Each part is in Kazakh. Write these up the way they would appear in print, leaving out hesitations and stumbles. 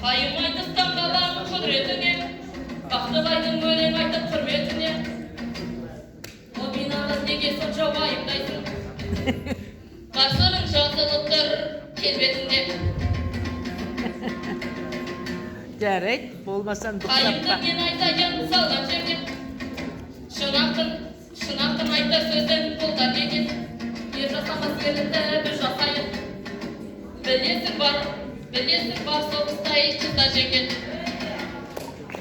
Айым айтыстан қалам құдіретіне, Бақтыбайдың өлең айтып құрметіне. Мубинамыз неге сонша уайымдайсың? Ғасырың жазылып тұр келбетінде. Жарайды, болмасан тоқтап Айымды мен айтайын салған жерден. Шынақтың айтар сөзден қолдар деген. Ер жасамас елінді бір жасайын. Білесің бар соғыстай қызда жеген.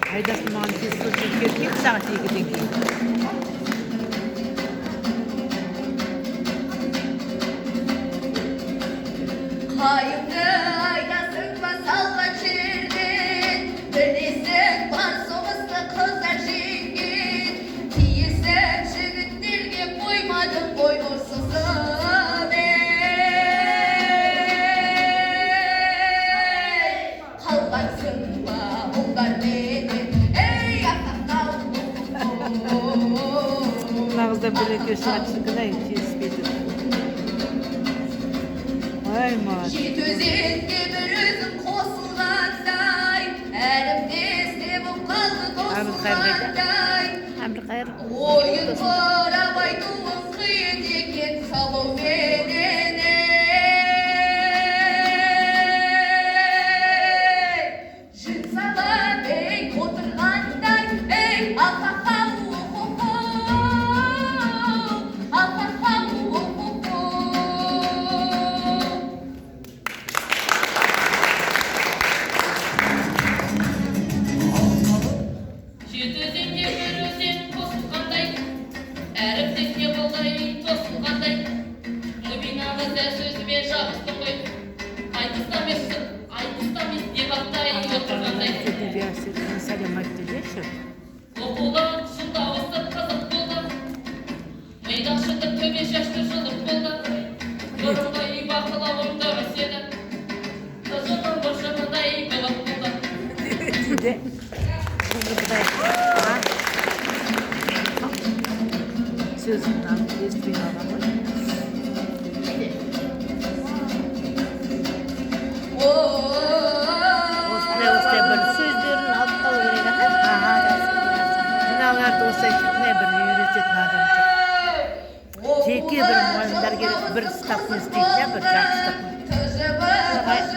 Айдасын маған тез көзбен келмейді сағат 2-ден кейін. Қайымды айдасың ба салған жерден, білесің бар соғысты қыздар жеңген. Тиесің жігіттерге қоймадың ғой нұрсызын, қалғансың ба ұлдар менен, атақтау. Нағыздан білеке шығатшықын-ай, жетіспейді. Ай, маған. Жет өзенге бір өзің қосылғандай, әлімде себіп қалды тосылғандай. Ойын құрап айтуың қиын екен салуменен. Жүн салап отырғандай, алқақау. Жет өзенге бір өзен қосылғандай, әріптеске болдай тосылғандай. Мубинамыз әр сөзімен жабыстың ғой. Айтыстамес деп аттай отырғандай. Сәлем айтты деші. Оқулы шындауысы қызық болды. Мидан шындық төбе шашты жылып болды. Бұрынғы бақылауым дұрыс еді. Қызығым бұршығыдай болып болды. Сөзімді алып естіген алған ғой. Осылай бір сөздерін алып қалу керек ана. Мыналарды осылай шықмай бір үйрететін адам жоқ. Жеке бір мұғалімдер керек, бір ставканы істейтін, бір жақсы ставканы.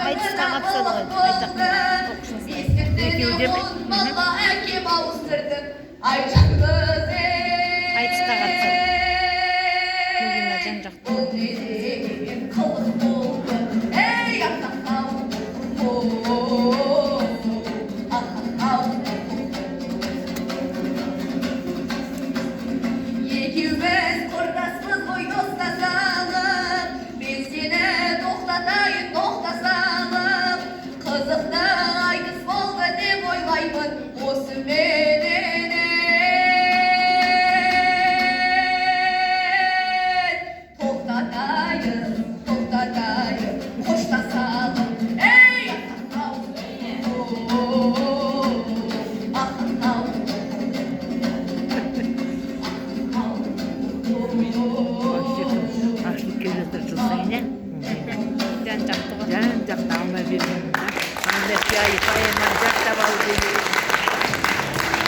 Айтысқа қатысады ғой, айтақын оқушысы. Екеуі демей? Әкем ауыстырды, Айжанды Айтысқа қатысады. Мубина жан-жақты. қылық болды, атақау. Екеуміз құрдаспыз ғой доста салып, мен сені тоқтатайын тоқта салып. Қызықты айтыс болды деп ойлаймын осы менен. Тоқтатайын, қоштасалым, атақау. Атақау. Ашылып келе жатыр жыл сайын. Жан-жақты ғой. Жан-жақты алмай бермеймін. Қандай поэма жаттап алу керек.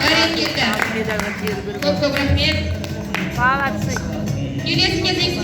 Бәрекелді. Медалға тегіп Көп рахмет. бағатсың. Келесі кезекте